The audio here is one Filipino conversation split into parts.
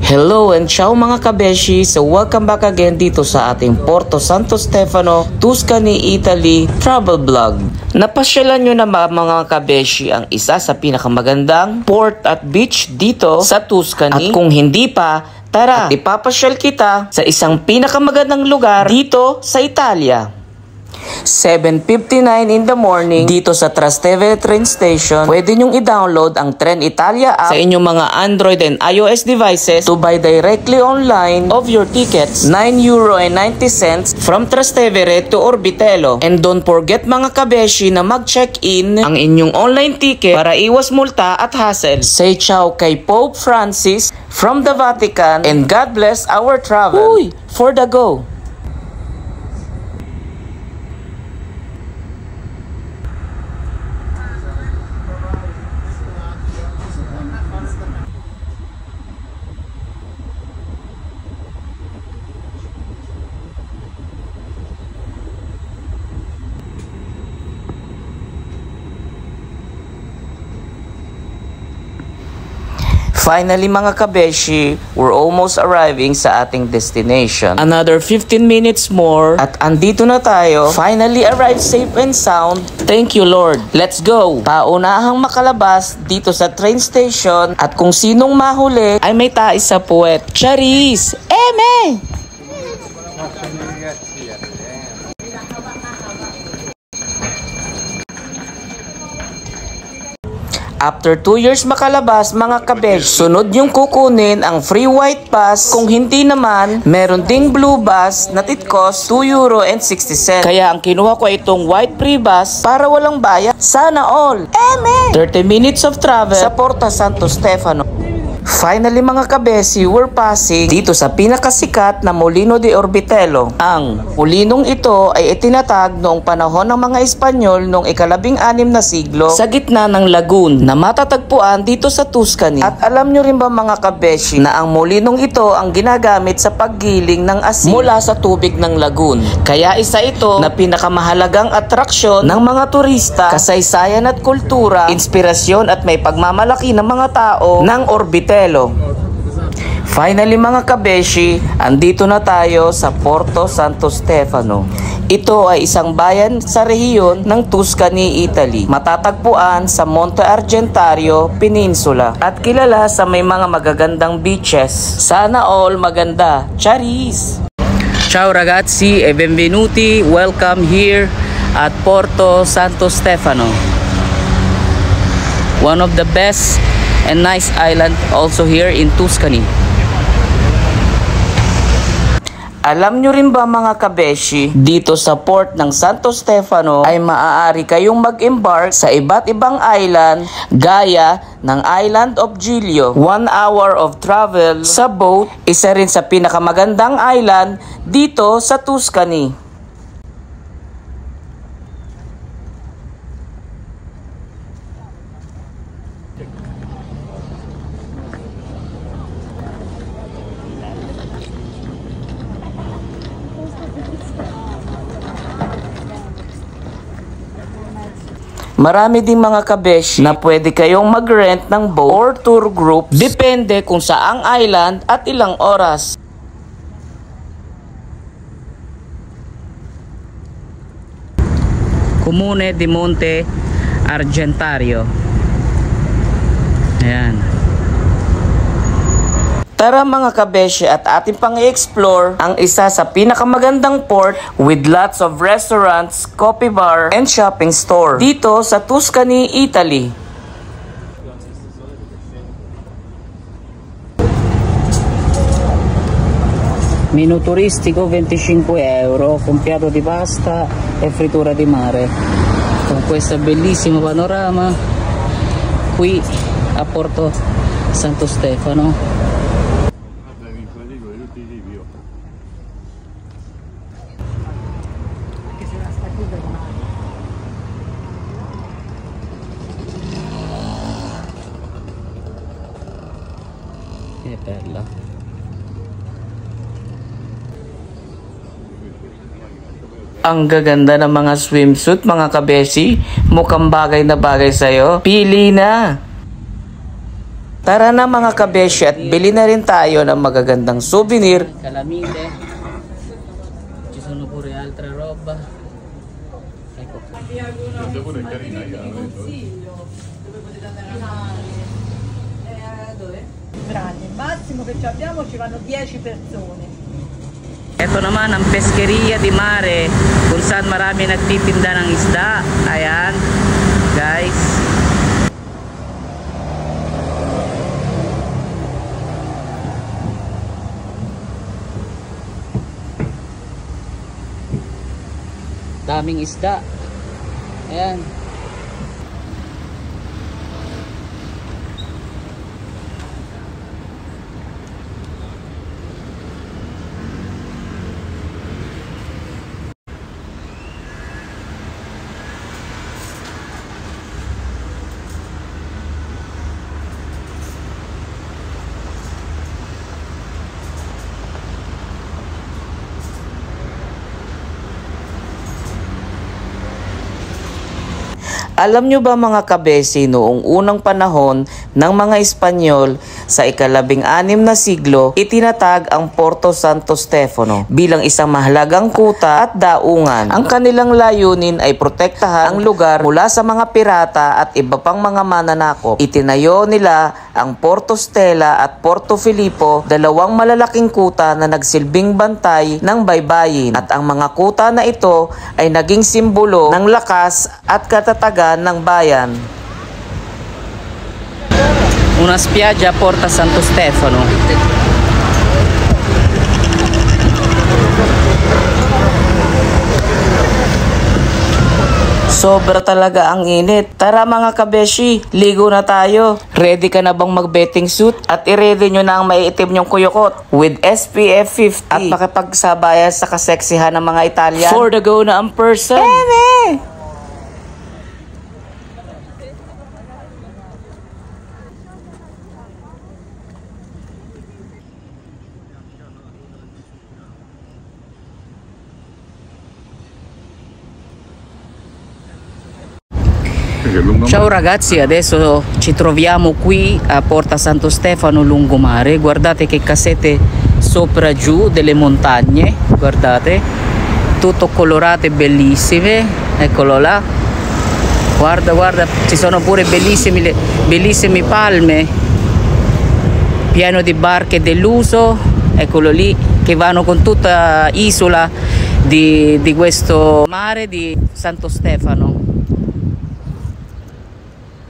Hello and ciao mga kabeshi! So welcome back again dito sa ating Porto Santo Stefano, Tuscany, Italy travel vlog. Napasyalan nyo na mga kabeshi ang isa sa pinakamagandang port at beach dito sa Tuscany. At kung hindi pa, tara, ipapasyal kita sa isang pinakamagandang lugar dito sa Italia. 7:59 in the morning dito sa Trastevere train station. Pwede nyong i-download ang Trenitalia app sa inyong mga Android and iOS devices to buy directly online of your tickets. €9.90 from Trastevere to Orbitello. And don't forget mga kabeshi na mag-check-in ang inyong online ticket para iwas multa at hassle. Say ciao kay Pope Francis from the Vatican and God bless our travel. Uy, for the go! Finally mga kabeshi, we're almost arriving sa ating destination. Another 15 minutes more at andito na tayo. Finally arrived safe and sound. Thank you Lord. Let's go! Paunahang makalabas dito sa train station at kung sinong mahuli ay may tais sa puwet. Charis! Eme! After 2 years makalabas mga kabeshi, sunod yung kukunin ang free white pass. Kung hindi naman, meron ding blue bus na it costs €2.60. Kaya ang kinuha ko itong white free bus para walang bayad. Sana all! Amen! 30 minutes of travel sa Porto Santo Stefano. Finally mga kabesi, we're passing dito sa pinakasikat na Molino de Orbitello. Ang mulinong ito ay itinatag noong panahon ng mga Espanyol noong ika-16 na siglo sa gitna ng lagoon na matatagpuan dito sa Tuscany. At alam nyo rin ba mga kabeshi na ang mulinong ito ang ginagamit sa paggiling ng asin mula sa tubig ng lagoon. Kaya isa ito na pinakamahalagang atraksyon ng mga turista, kasaysayan at kultura, inspirasyon at may pagmamalaki ng mga tao ng Orbitello. Finally mga kabeshi, andito na tayo sa Porto Santo Stefano. Ito ay isang bayan sa rehiyon ng Tuscany, Italy. Matatagpuan sa Monte Argentario Peninsula at kilala sa may mga magagandang beaches. Sana all maganda. Charis! Ciao ragazzi e benvenuti. Welcome here at Porto Santo Stefano. One of the best and nice island also here in Tuscany. Alam nyo rin ba mga kabeshi, dito sa port ng Santo Stefano ay maaari kayong mag-embark sa iba't ibang island gaya ng Island of Giglio. 1 hour of travel sa boat, isa rin sa pinakamagandang island dito sa Tuscany. Marami ding mga kabeshi na pwede kayong mag-rent ng boat or tour group. Depende kung saang island at ilang oras. Comune di Monte Argentario. Ayan. Tara mga kabeshi at ating pang i-explore ang isa sa pinakamagandang port with lots of restaurants, coffee bar, and shopping store dito sa Tuscany, Italy. Menu turistico €25 con piatto di pasta e frittura di mare con questo bellissimo panorama qui a Porto Santo Stefano. Bella. Ang gaganda ng mga swimsuit mga kabesi, mukhang bagay na bagay sa'yo. Pili na! Tara na mga kabeshi at bili na rin tayo ng magagandang souvenir. Calamite. Ci sono pure altre roba. Ecco. Grande, massimo che ci abbiamo ci vanno 10 persone. Ito naman ang peskeria di mare kung saan marami nagtitinda ng isda. Ayan, guys. Daming isda. Ayan. Alam nyo ba mga kabesi, noong unang panahon ng mga Espanyol sa ika-16 na siglo, itinatag ang Porto Santo Stefano bilang isang mahalagang kuta at daungan. Ang kanilang layunin ay protektahan ang lugar mula sa mga pirata at iba pang mga mananakop. Itinayo nila ang Porto Stella at Porto Filippo, dalawang malalaking kuta na nagsilbing bantay ng baybayin. At ang mga kuta na ito ay naging simbolo ng lakas at katatagan ng bayan. Una spiaggia a Porta Santo Stefano. Sobra talaga ang init. Tara mga kabeshi, ligo na tayo. Ready ka na bang mag-bathing suit? At i-ready nyo na ang maiitim nyong kuyukot with SPF 50 at makipagsabayan sa kaseksihan ng mga Italian. For the go na ang person. Eme! Ciao ragazzi, adesso ci troviamo qui a Porta Santo Stefano lungomare. Guardate che casette sopra giù delle montagne, guardate, tutto colorate, bellissime. Eccolo là, guarda, guarda, ci sono pure bellissime palme, pieno di barche dell'uso, eccolo lì, che vanno con tutta isola di questo mare di Santo Stefano.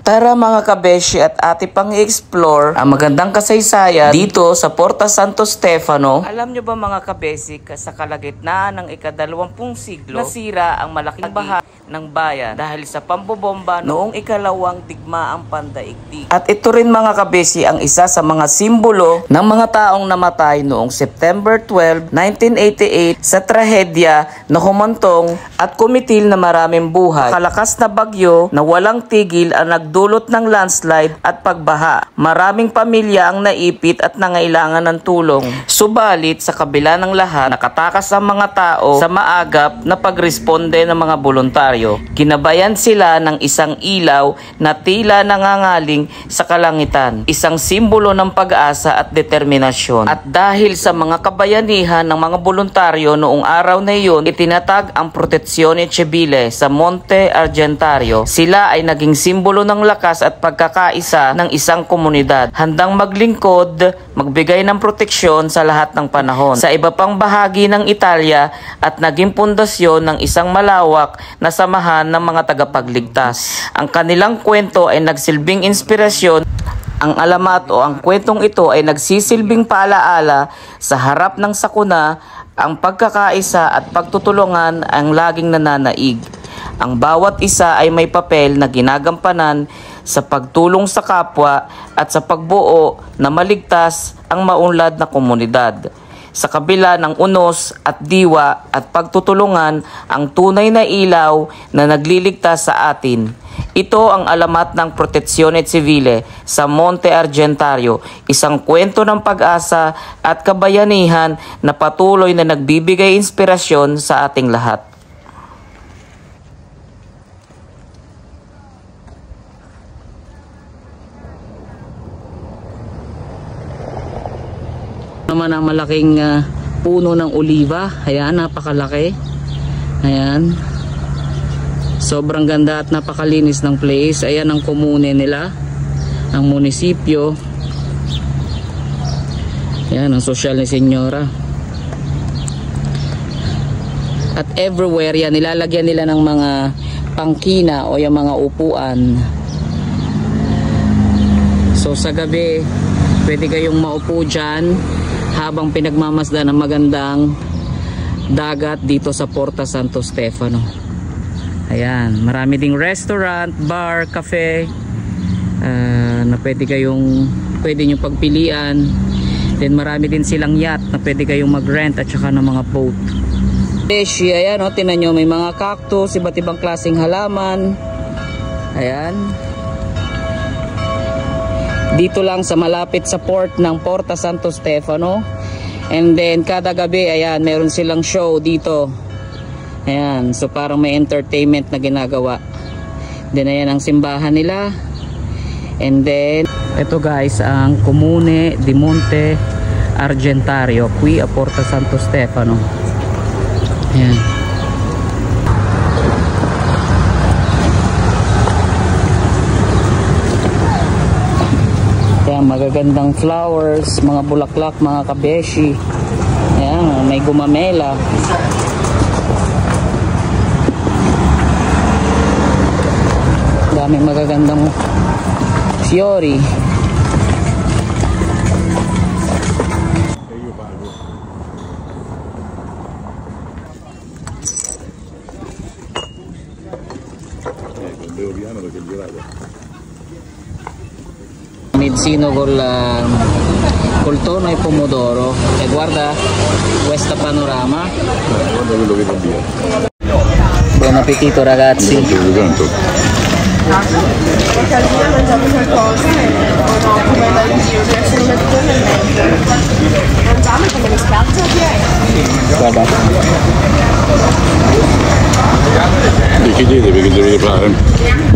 Tara mga kabeshi at ati pang i-explore ang magandang kasaysayan dito sa Porta Santo Stefano. Alam nyo ba mga kabeshi, sa kalagitnaan ng ika-20 siglo, nasira ang malaking bahagi ng bayan dahil sa pambobomba noong ikalawang digmaang pandaigdig. At ito rin mga kabeshi ang isa sa mga simbolo ng mga taong namatay noong September 12, 1988 sa trahedya na humantong at kumitil na maraming buhay. Kalakas na bagyo na walang tigil ang nagdulot ng landslide at pagbaha. Maraming pamilya ang naipit at nangailangan ng tulong. Subalit sa kabila ng lahat, nakatakas ang mga tao sa maagap na pagresponde ng mga voluntaryo. Ginabayan sila ng isang ilaw na tila nangangaling sa kalangitan, isang simbolo ng pag-asa at determinasyon. At dahil sa mga kabayanihan ng mga voluntaryo noong araw na iyon, itinatag ang Protezione Civile sa Monte Argentario. Sila ay naging simbolo ng lakas at pagkakaisa ng isang komunidad, handang maglingkod, magbigay ng proteksyon sa lahat ng panahon sa iba pang bahagi ng Italia at naging pundasyon ng isang malawak na samahan ng mga tagapagligtas. Ang kanilang kwento ay nagsilbing inspirasyon. Ang alamat o ang kwentong ito ay nagsisilbing paalaala sa harap ng sakuna. Ang pagkakaisa at pagtutulungan ang laging nananaig. Ang bawat isa ay may papel na ginagampanan sa pagtulong sa kapwa at sa pagbuo na maligtas ang maunlad na komunidad. Sa kabila ng unos at diwa at pagtutulungan, ang tunay na ilaw na nagliligtas sa atin. Ito ang alamat ng Protezione Civile sa Monte Argentario, isang kwento ng pag-asa at kabayanihan na patuloy na nagbibigay inspirasyon sa ating lahat. kasama ng malaking puno ng oliva. Ayan, napakalaki. Ayan. Sobrang ganda at napakalinis ng place. Ayan ang komune nila, ang munisipyo. Ayan ang sosyal ni Senyora. At everywhere yan, nilalagyan nila ng mga pangkina o yung mga upuan. So sa gabi, pwede kayong maupo dyan habang pinagmamasdan ng magandang dagat dito sa Porta Santo Stefano. Ayan, marami ding restaurant, bar, cafe na pwede nyo pagpilian. Then marami din silang yacht na pwede kayong mag-rent at saka ng mga boat. Ayan, tinan nyo, may mga cactus, iba't ibang klaseng halaman. Ayan. Dito lang sa malapit sa port ng Porta Santo Stefano. And then kada gabi, ayan, meron silang show dito. Ayan, so parang may entertainment na ginagawa. Then ayan ang simbahan nila. And then ito guys, ang Comune di Monte Argentario qui a Porta Santo Stefano. Ayan. Ayan, magagandang flowers, mga bulaklak, mga kabeshi. Ayan, may gumamela. Daming magagandang fiori. Mezzino col tonno e pomodoro. E guarda questa panorama. Guarda quello che conviene. Buon appetito ragazzi. Perché al fine mangiamo qualcosa e no, come da io, adesso lo metto nel mezzo. Mangiamo come le spiazze? Guarda. Decidete perché dovete fare.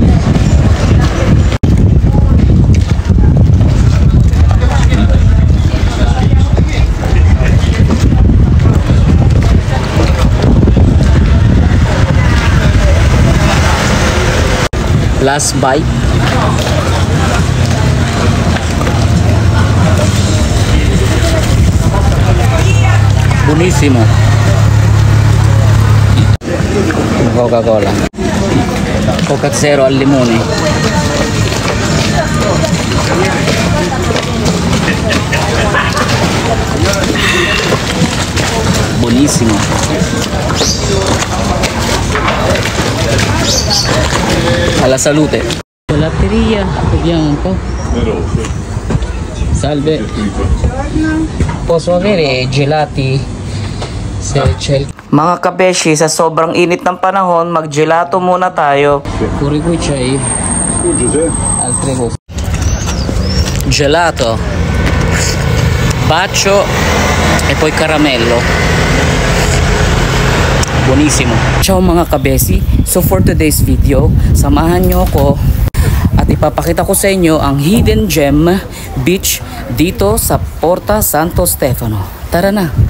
Last bite. Buonissimo. Coca-Cola. Coca Zero al limone. Buonissimo. Alla salute. Gelateria, vediamo un po'. Salve. Posso avere gelati? Se c'è. Mga kabeshi, sa sobrang init ng panahon, mag-gelato muna tayo. Pure qui c'è altre cose. Gelato, bacio e poi caramello. Buonissimo. Ciao mga kabesi. So for today's video, samahan nyo ako at ipapakita ko sa inyo ang hidden gem beach dito sa Porta Santo Stefano. Tara na!